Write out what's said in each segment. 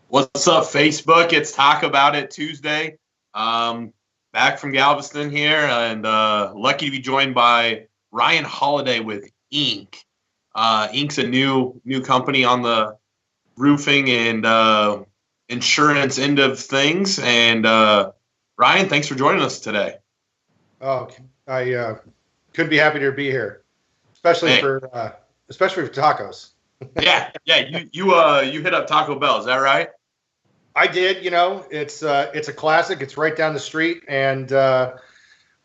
What's up, Facebook? It's Talk About It Tuesday. Back from Galveston here, and lucky to be joined by Ryan Holliday with iink. Ink's a new company on the roofing and insurance end of things. And Ryan, thanks for joining us today. Oh, I couldn't be happier to be here, especially for tacos. yeah. You hit up Taco Bell, is that right? I did. It's a classic. It's right down the street, and I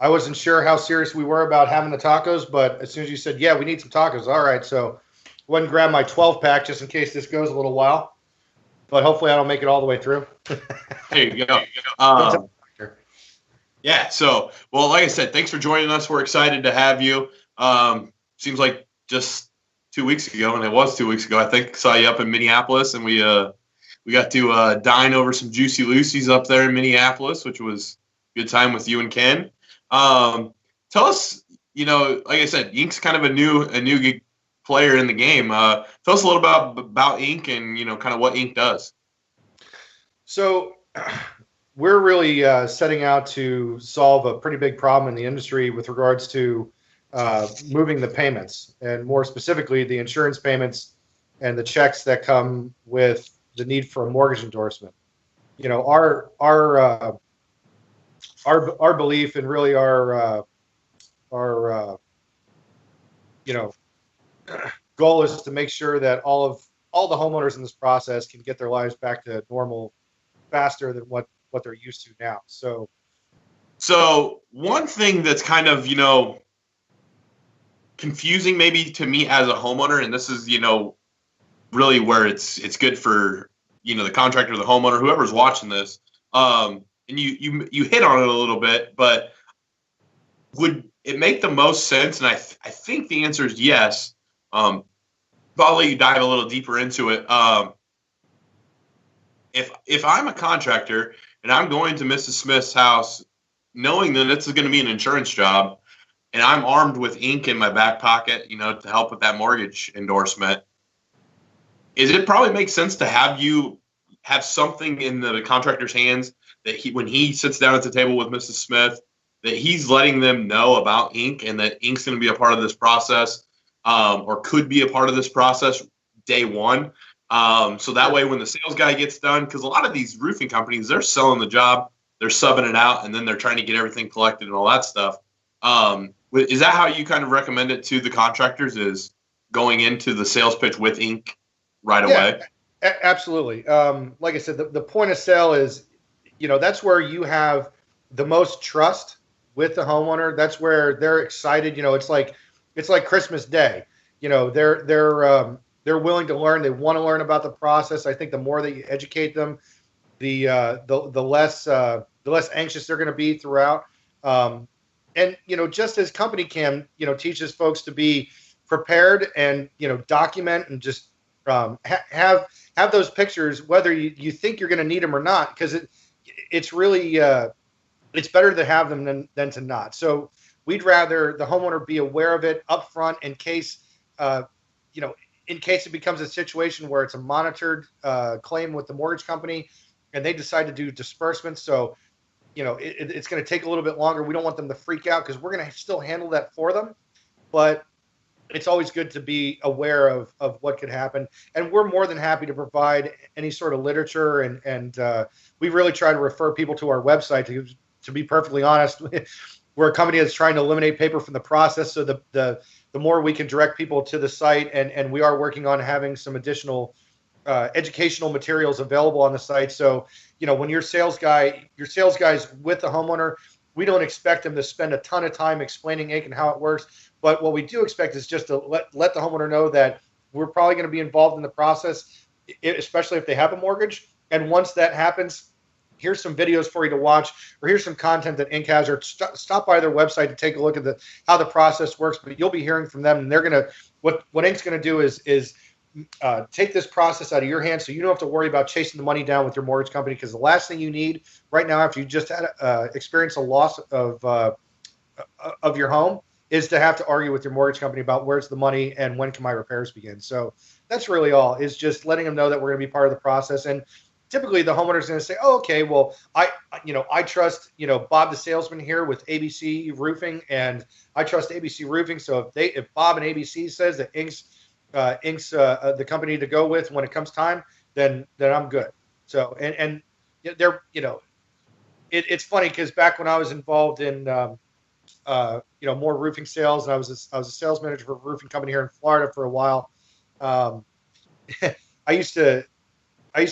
wasn't sure how serious we were about having the tacos, but as soon as you said, "Yeah, we need some tacos," all right. So I went and grabbed my 12-pack just in case this goes a little while, but hopefully I don't make it all the way through. There you go. Yeah. So, well, like I said, thanks for joining us. We're excited to have you. Seems like just 2 weeks ago, and it was 2 weeks ago, I think, saw you up in Minneapolis, and we got to dine over some Juicy Lucy's up there in Minneapolis, which was a good time with you and Ken. Tell us, like I said, Ink's kind of a new player in the game. Tell us a little about Ink and, kind of what Ink does. So we're really setting out to solve a pretty big problem in the industry with regards to moving the payments, and more specifically, the insurance payments and the checks that come with the need for a mortgage endorsement. Our belief and really our goal is to make sure that all the homeowners in this process can get their lives back to normal faster than what they're used to now. So one thing that's kind of, confusing maybe to me as a homeowner, and this is, really where it's good for, the contractor, the homeowner, whoever's watching this. And you hit on it a little bit, but would it make the most sense? And I think the answer is yes. I'll let you dive a little deeper into it. If I'm a contractor and I'm going to Mrs. Smith's house, knowing that this is going to be an insurance job, and I'm armed with ink in my back pocket, to help with that mortgage endorsement, it probably makes sense to have you have something in the contractor's hands that when he sits down at the table with Mrs. Smith, that he's letting them know about ink and that ink's going to be a part of this process, or could be a part of this process day one. So that way when the sales guy gets done, because a lot of these roofing companies, they're selling the job, they're subbing it out, and then they're trying to get everything collected and all that stuff. Is that how you kind of recommend it to the contractors, is going into the sales pitch with ink right away? Absolutely. Like I said, the point of sale is, that's where you have the most trust with the homeowner. That's where they're excited. It's like Christmas Day. They're willing to learn. They want to learn about the process. I think the more that you educate them, the less anxious they're going to be throughout. And just as CompanyCam teaches folks to be prepared and document and just have those pictures, whether you think you're going to need them or not, because it's really it's better to have them than to not. So we'd rather the homeowner be aware of it up front in case it becomes a situation where it's a monitored claim with the mortgage company and they decide to do disbursements. So it's going to take a little bit longer. We don't want them to freak out because we're going to still handle that for them, but it's always good to be aware of what could happen. And we're more than happy to provide any sort of literature. And we really try to refer people to our website. To be perfectly honest, we're a company that's trying to eliminate paper from the process. So the more we can direct people to the site, and we are working on having some additional educational materials available on the site. So, when your sales guy's with the homeowner, we don't expect them to spend a ton of time explaining ink and how it works. But what we do expect is just to let the homeowner know that we're probably going to be involved in the process, especially if they have a mortgage. And once that happens, here's some videos for you to watch, or here's some content that Ink has, or stop by their website to take a look at how the process works. But you'll be hearing from them, and they're going to what Ink's going to do is take this process out of your hands, so you don't have to worry about chasing the money down with your mortgage company. Because the last thing you need right now, after you just had experienced a loss of your home, is to have to argue with your mortgage company about where's the money and when can my repairs begin. So that's really all, is just letting them know that we're going to be part of the process. And typically the homeowner's going to say, oh, okay, well, I trust, Bob, the salesman here with ABC Roofing, and I trust ABC Roofing. So if Bob and ABC says that Ink's the company to go with when it comes time, then I'm good. So, and they're, it's funny because back when I was involved in, more roofing sales, and I was a sales manager for a roofing company here in Florida for a while. I used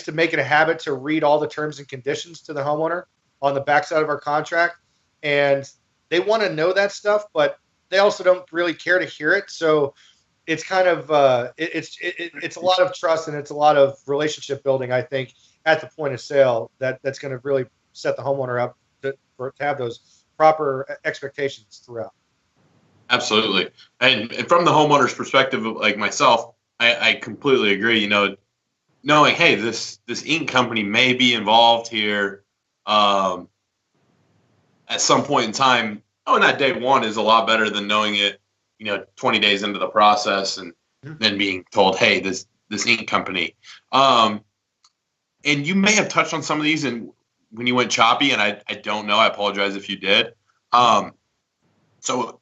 to make it a habit to read all the terms and conditions to the homeowner on the backside of our contract, and they want to know that stuff, but they also don't really care to hear it. So it's kind of it's a lot of trust, and it's a lot of relationship building, I think, at the point of sale that's going to really set the homeowner up to have those proper expectations throughout. Absolutely. And from the homeowner's perspective, like myself, I completely agree. Knowing, hey, this ink company may be involved here at some point in time, knowing that day one is a lot better than knowing it, 20 days into the process and then being told, hey, this ink company. And you may have touched on some of these and when you went choppy, and I don't know. I apologize if you did. So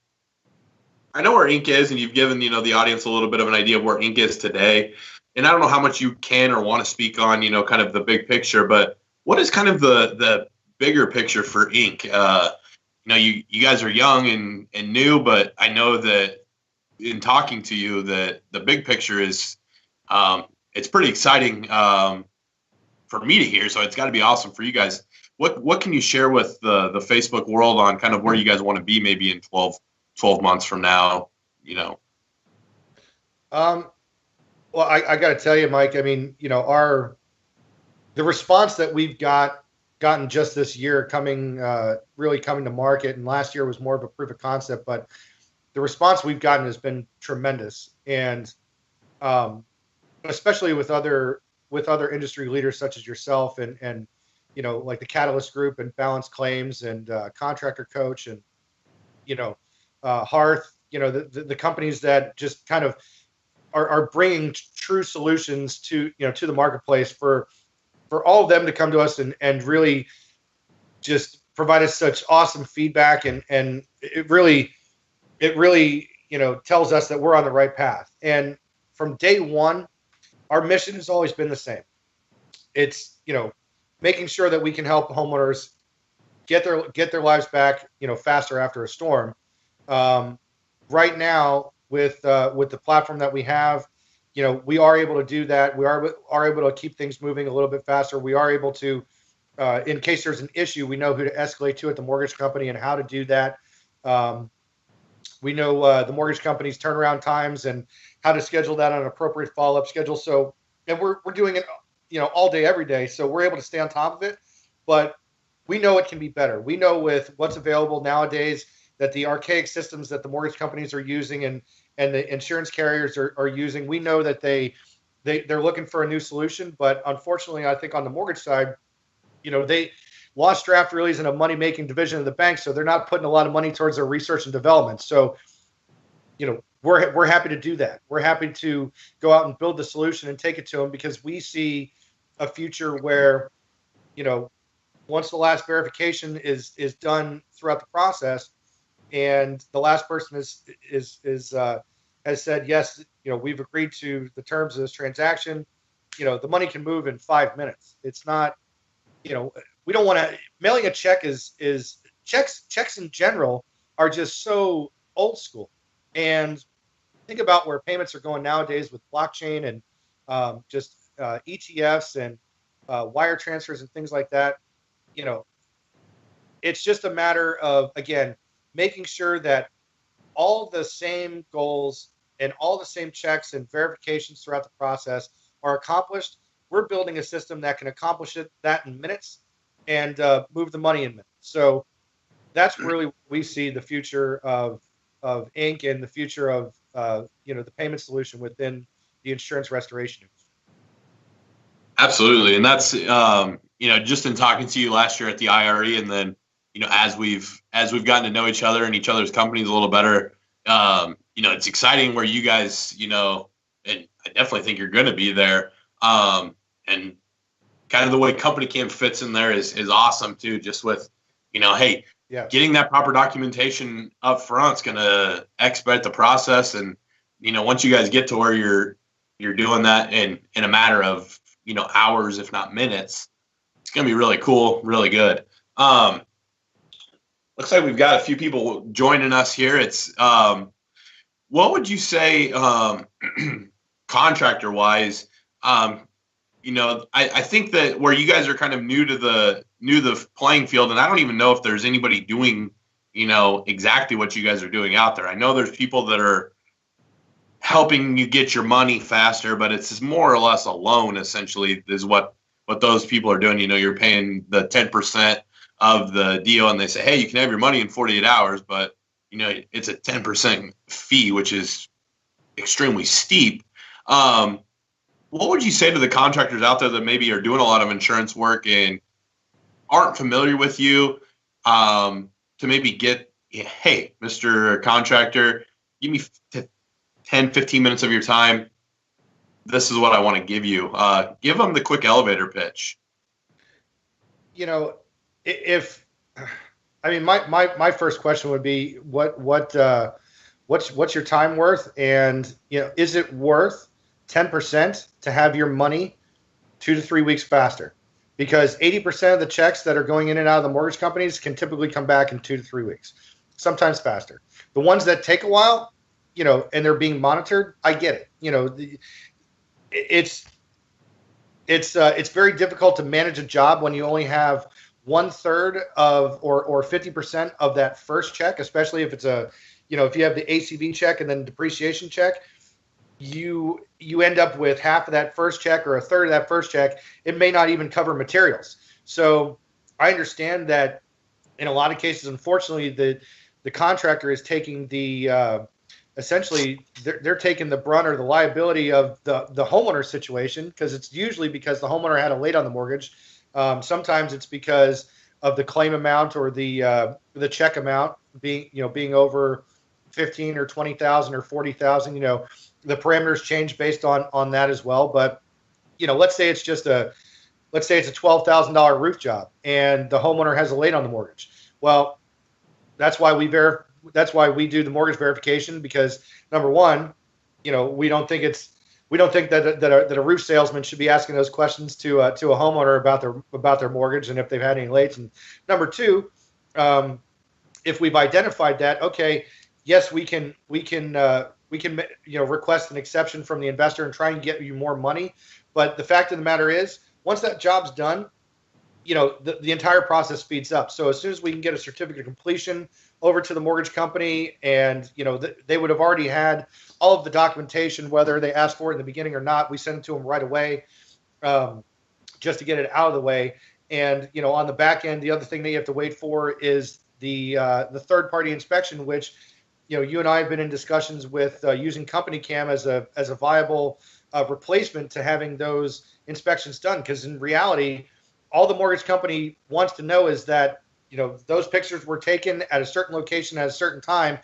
I know where ink is, and you've given, the audience a little bit of an idea of where ink is today. And I don't know how much you can or want to speak on, kind of the big picture, but what is kind of the bigger picture for ink? You guys are young and new, but I know that in talking to you, that the big picture is, it's pretty exciting for me to hear. So it's got to be awesome for you guys. What can you share with the Facebook world on kind of where you guys want to be maybe in 12 months from now, Well, I got to tell you, Mike, I mean, the response that we've gotten just this year really coming to market, and last year was more of a proof of concept, but the response we've gotten has been tremendous. And especially with other industry leaders such as yourself and like the Catalyst Group and Balance Claims and Contractor Coach and, Hearth, the companies that just kind of are bringing true solutions to the marketplace for all of them to come to us and really just provide us such awesome feedback. And it really tells us that we're on the right path. And from day one, our mission has always been the same. It's, making sure that we can help homeowners get their lives back, faster after a storm. Right now, with the platform that we have, we are able to do that. We are able to keep things moving a little bit faster. We are able to, in case there's an issue, we know who to escalate to at the mortgage company and how to do that. We know the mortgage company's turnaround times and how to schedule that on an appropriate follow-up schedule. So, and we're doing it, all day, every day. So we're able to stay on top of it, but we know it can be better. We know with what's available nowadays that the archaic systems that the mortgage companies are using and the insurance carriers are using, we know that they're looking for a new solution. But unfortunately, I think on the mortgage side, lost draft really isn't a money-making division of the bank, so they're not putting a lot of money towards their research and development. So, we're happy to do that. We're happy to go out and build the solution and take it to them because we see a future where, once the last verification is done throughout the process, and the last person has said yes, we've agreed to the terms of this transaction, the money can move in 5 minutes. It's not, we don't want to mailing a check is checks in general are just so old school. And think about where payments are going nowadays with blockchain and just ETFs and wire transfers and things like that. It's just a matter of, again, making sure that all the same goals and all the same checks and verifications throughout the process are accomplished. We're building a system that can accomplish that in minutes and move the money in minutes. So that's really we see the future of Ink and the future of the payment solution within the insurance restoration industry. Absolutely. And that's just in talking to you last year at the IRE, and then as we've gotten to know each other and each other's companies a little better, it's exciting where you guys, and I definitely think you're going to be there. And kind of the way CompanyCam fits in there is awesome too. Just with, hey, getting that proper documentation up front is going to expedite the process. And, once you guys get to where you're doing that in a matter of, hours, if not minutes, it's going to be really cool, really good. Looks like we've got a few people joining us here. It's, what would you say, contractor wise, I think that where you guys are kind of new to the playing field, and I don't even know if there's anybody doing, exactly what you guys are doing out there. I know there's people that are helping you get your money faster, but it's more or less a loan essentially is what those people are doing. You're paying the 10% of the deal and they say, hey, you can have your money in 48 hours, but it's a 10% fee, which is extremely steep. What would you say to the contractors out there that maybe are doing a lot of insurance work and aren't familiar with you, to maybe get, hey, Mr. Contractor, give me 10, 15 minutes of your time. This is what I want to give you. Give them the quick elevator pitch. My first question would be what's your time worth, and is it worth 10% to have your money 2 to 3 weeks faster? Because 80% of the checks that are going in and out of the mortgage companies can typically come back in 2 to 3 weeks, sometimes faster. The ones that take a while, and they're being monitored, I get it. It's very difficult to manage a job when you only have 1/3 of or 50% of that first check, especially if it's if you have the ACV check and then depreciation check, you end up with half of that first check or 1/3 of that first check. It may not even cover materials. So I understand that in a lot of cases, unfortunately, the contractor is taking the essentially they're taking the brunt or the liability of the homeowner situation, because it's usually because the homeowner had a late on the mortgage. Sometimes it's because of the claim amount or the check amount being over 15 or 20,000 or 40,000. The parameters change based on that as well. But let's say it's a $12,000 roof job and the homeowner has a late on the mortgage. Well, that's why we do the mortgage verification, because number one, we don't think that a roof salesman should be asking those questions to a homeowner about their mortgage and if they've had any lates. And number two, if we've identified that, okay, yes, we can request an exception from the investor and try and get you more money. But the fact of the matter is, once that job's done, the entire process speeds up. So as soon as we can get a certificate of completion over to the mortgage company, and they would have already had all of the documentation, whether they asked for it in the beginning or not, we send it to them right away, just to get it out of the way. And on the back end, the other thing that you have to wait for is the third party inspection, which you and I have been in discussions with using CompanyCam as a viable replacement to having those inspections done. Because in reality, all the mortgage company wants to know is that those pictures were taken at a certain location at a certain time.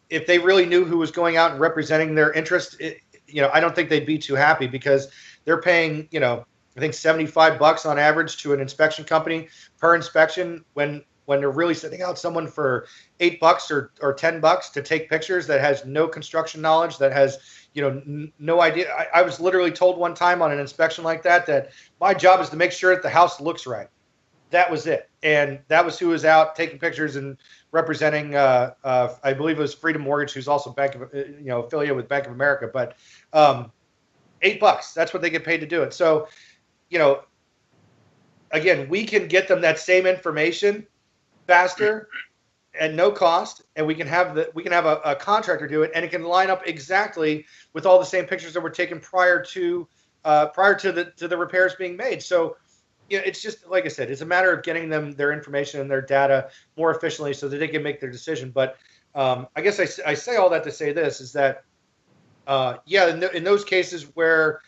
If they really knew who was going out and representing their interest, I don't think they'd be too happy, because they're paying, I think $75 on average to an inspection company per inspection, when they're really sending out someone for $8 or $10 to take pictures that has no construction knowledge, that has, no idea. I was literally told one time on an inspection like that my job is to make sure that the house looks right. That was it. And that was who was out taking pictures and representing, I believe it was Freedom Mortgage, who's also affiliated with Bank of America. But $8, that's what they get paid to do it. So, again, we can get them that same information faster at no cost, and we can have a contractor do it, and it can line up exactly with all the same pictures that were taken prior to the repairs being made. So it's just, like I said, it's a matter of getting them their information and their data more efficiently so that they can make their decision. But I guess I say all that to say this is that in those cases where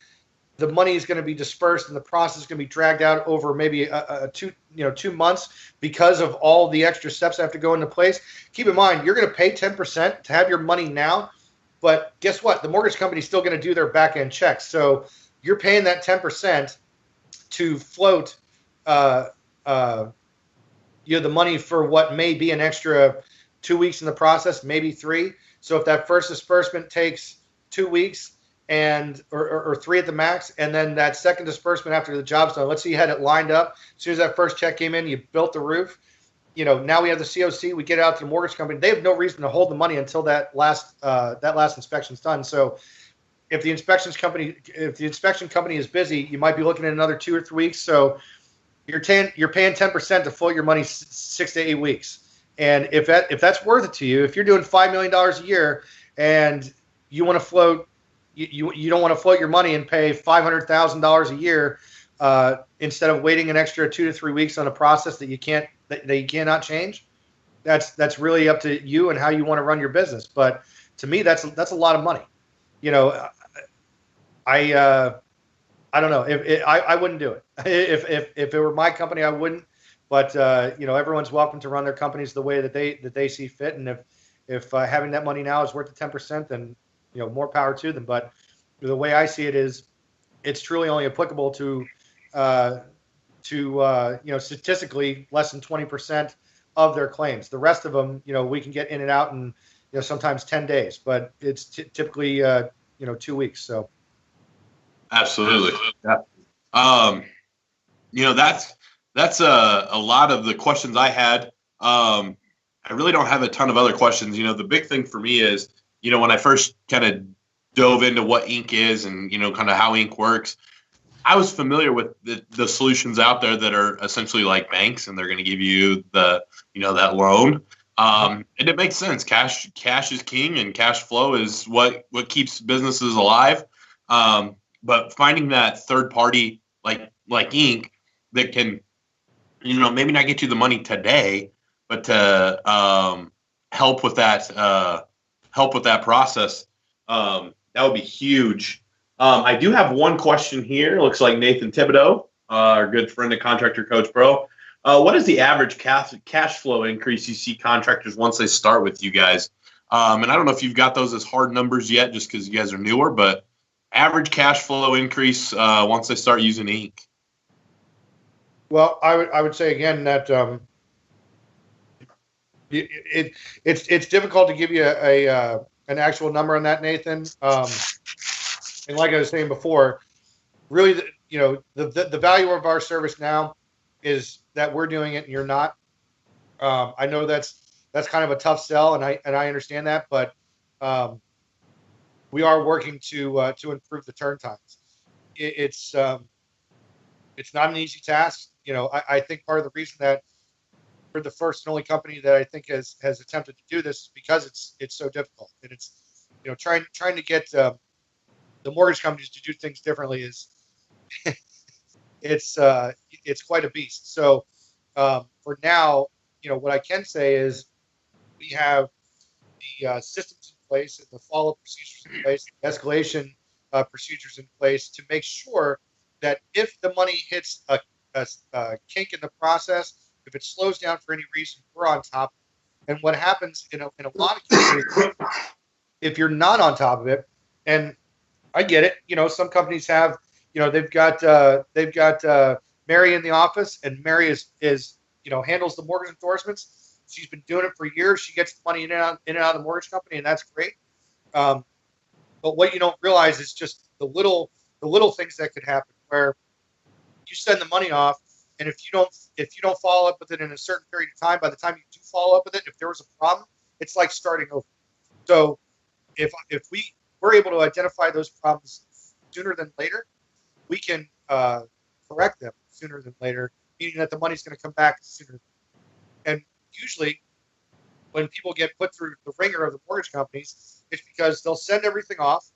the money is going to be dispersed and the process is going to be dragged out over maybe 2 months because of all the extra steps that have to go into place. Keep in mind, you're going to pay 10% to have your money now, but guess what? The mortgage company is still going to do their back end checks. So you're paying that 10%. to float the money for what may be an extra 2 weeks in the process, maybe 3. So if that first disbursement takes 2 weeks or 3 at the max, and then that second disbursement after the job's done, let's say you had it lined up. As soon as that first check came in, you built the roof. Now we have the COC. We get it out to the mortgage company. They have no reason to hold the money until that last inspection's done. So if the inspection company is busy, you might be looking at another 2 or 3 weeks. So you're paying 10% to float your money 6 to 8 weeks. And if that's worth it to you, if you're doing $5 million a year and you want to float, you don't want to float your money and pay $500,000 a year instead of waiting an extra 2 to 3 weeks on a process that you cannot change. That's really up to you and how you want to run your business. But to me, that's a lot of money. I don't know if I wouldn't do it. If it were my company, I wouldn't. But everyone's welcome to run their companies the way that they see fit. And if having that money now is worth the 10%, then more power to them. But the way I see it is, it's truly only applicable to statistically less than 20% of their claims. The rest of them, we can get in and out in sometimes 10 days, but it's typically 2 weeks. So. Absolutely. Yeah. That's a lot of the questions I had. I really don't have a ton of other questions. The big thing for me is, when I first kind of dove into what iink is and, kind of how iink works, I was familiar with the solutions out there that are essentially like banks, and they're going to give you that loan. And it makes sense. Cash is king, and cash flow is what keeps businesses alive. But finding that third party like iink that can, maybe not get you the money today, but to help with that process, that would be huge. I do have one question here. It looks like Nathan Thibodeau, our good friend at Contractor Coach Pro. What is the average cash flow increase you see contractors once they start with you guys? And I don't know if you've got those as hard numbers yet, just because you guys are newer, but average cash flow increase once they start using iink. Well, I would say again that it's difficult to give you an actual number on that, Nathan. And like I was saying before, really, the value of our service now is that we're doing it and you're not. I know that's kind of a tough sell, and I understand that, but we are working to improve the turn times. It's not an easy task. I think part of the reason that we're the first and only company that I think has attempted to do this is because it's so difficult, and it's trying to get the mortgage companies to do things differently is it's quite a beast. So for now, what I can say is we have the systems in place and the follow-up procedures in place, the escalation procedures in place to make sure that if the money hits a kink in the process, if it slows down for any reason, we're on top. And what happens in a lot of cases, if you're not on top of it, and I get it, some companies have, they've got Mary in the office, and Mary is handles the mortgage endorsements. She's been doing it for years. She gets the money in and out of the mortgage company, and that's great. But what you don't realize is just the little things that could happen where you send the money off, and if you don't follow up with it in a certain period of time, by the time you do follow up with it, if there was a problem, it's like starting over. So if we're able to identify those problems sooner than later, we can correct them sooner than later, meaning that the money's going to come back sooner. And usually when people get put through the ringer of the mortgage companies, it's because they'll send everything off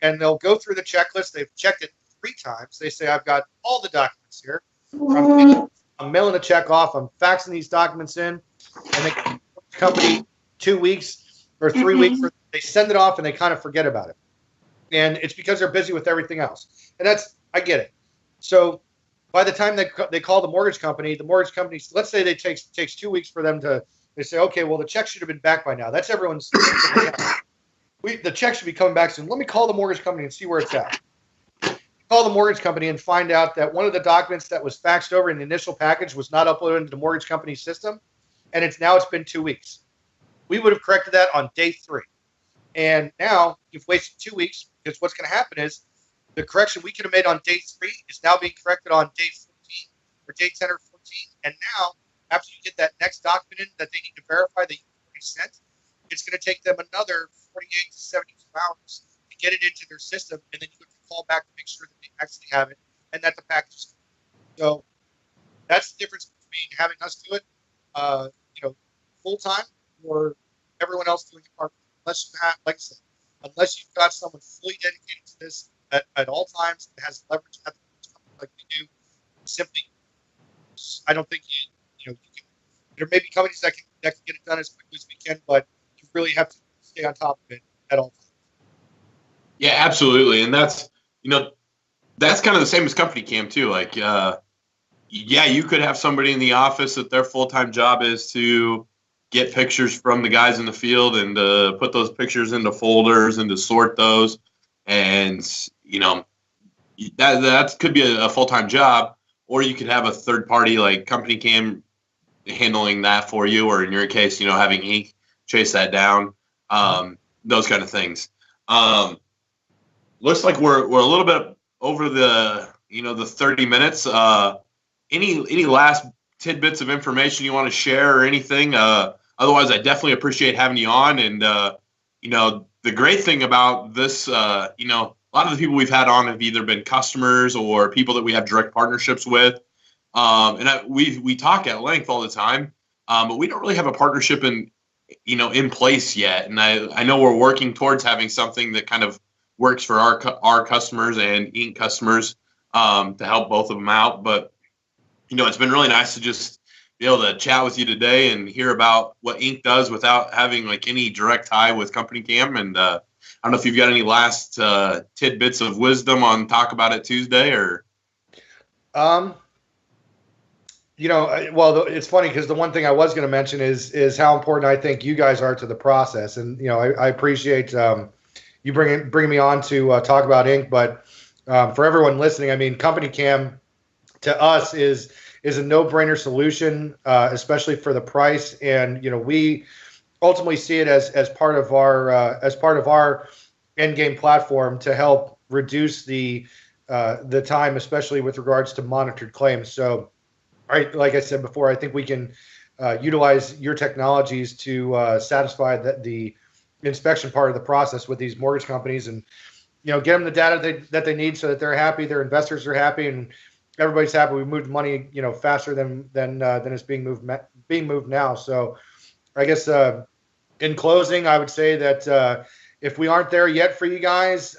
and they'll go through the checklist. They've checked it 3 times. They say, I've got all the documents here. I'm mailing a check off. I'm faxing these documents in. And the company 2 weeks or 3 weeks, they send it off and they kind of forget about it. And it's because they're busy with everything else. And I get it. So by the time they call the mortgage company, let's say it takes 2 weeks for them they say, okay, well, the check should have been back by now. That's everyone's. The check should be coming back soon. Let me call the mortgage company and see where it's at. call the mortgage company and find out that one of the documents that was faxed over in the initial package was not uploaded into the mortgage company's system, and it's been 2 weeks. We would have corrected that on day 3. And now you've wasted 2 weeks, because what's going to happen is the correction we could have made on day 3 is now being corrected on day 14 or day 10 or 14. And now, after you get that next document in that they need to verify that you've already sent, it's going to take them another 48 to 72 hours to get it into their system. And then you have to call back to make sure that they actually have it and that the package is. So that's the difference between having us do it, full time, or everyone else doing the part. Unless you have, like I said, unless you've got someone fully dedicated to this at all times that has leverage at the like we do, simply, I don't think you can. There may be companies that can get it done as quickly as we can, but you really have to stay on top of it at all times. Yeah, absolutely, and that's kind of the same as CompanyCam too. Like, you could have somebody in the office that their full-time job is to get pictures from the guys in the field and put those pictures into folders and to sort those, and that could be a full-time job, or you could have a third party like CompanyCam handling that for you, or in your case, having iink chase that down, those kind of things. Looks like we're a little bit over the 30 minutes. Any last tidbits of information you want to share or anything? Otherwise, I definitely appreciate having you on. And the great thing about this, a lot of the people we've had on have either been customers or people that we have direct partnerships with. We talk at length all the time, but we don't really have a partnership in place yet. And I know we're working towards having something that kind of works for our customers and iink customers, to help both of them out. But it's been really nice to just be able to chat with you today and hear about what iink does without having like any direct tie with CompanyCam. And I don't know if you've got any last tidbits of wisdom on Talk About It Tuesday, or. Well, it's funny because the one thing I was going to mention is how important I think you guys are to the process, and I appreciate you bringing me on to talk about iink. But for everyone listening, I mean, CompanyCam to us is a no-brainer solution, especially for the price, and we ultimately see it as part of our end game platform to help reduce the time, especially with regards to monitored claims. So, like I said before, I think we can utilize your technologies to satisfy the inspection part of the process with these mortgage companies, and get them the data that they need so that they're happy, their investors are happy, and everybody's happy. We moved money, faster than it's being moved now. So, I guess in closing, I would say that if we aren't there yet for you guys,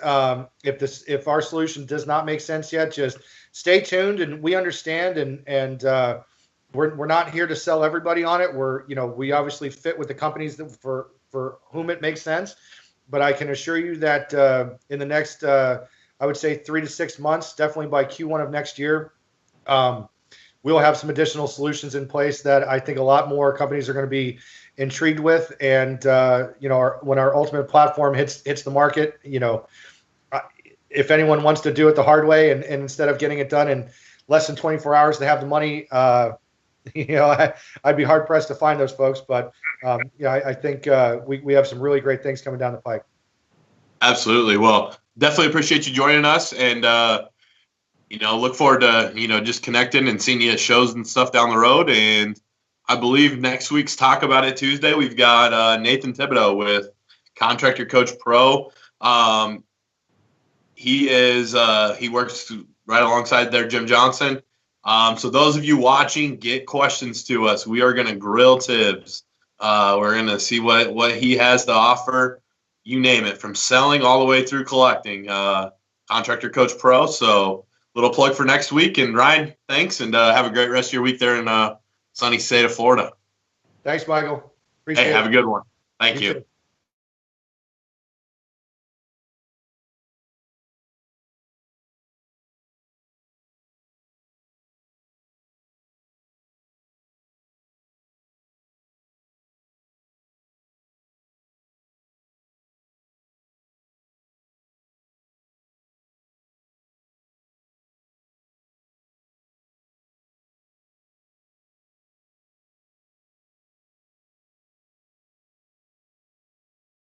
if our solution does not make sense yet, just stay tuned, and we understand, and we're not here to sell everybody on it. We obviously fit with the companies that for whom it makes sense, but I can assure you that in the next I would say 3 to 6 months, definitely by Q1 of next year, we'll have some additional solutions in place that I think a lot more companies are going to be intrigued with. And when our ultimate platform hits the market, if anyone wants to do it the hard way, and instead of getting it done in less than 24 hours to have the money, I'd be hard pressed to find those folks. But I think we have some really great things coming down the pike. Absolutely. Well, definitely appreciate you joining us, and look forward to just connecting and seeing you at shows and stuff down the road. And I believe next week's Talk About It Tuesday, we've got Nathan Thibodeau with Contractor Coach Pro. He works right alongside there, Jim Johnson. So those of you watching, get questions to us. We are going to grill Tibbs. We're going to see what he has to offer. You name it, from selling all the way through collecting. Contractor Coach Pro. So little plug for next week. And Ryan, thanks, and have a great rest of your week there in sunny state of Florida. Thanks, Michael. Appreciate it. Have a good one. Thank you. Too.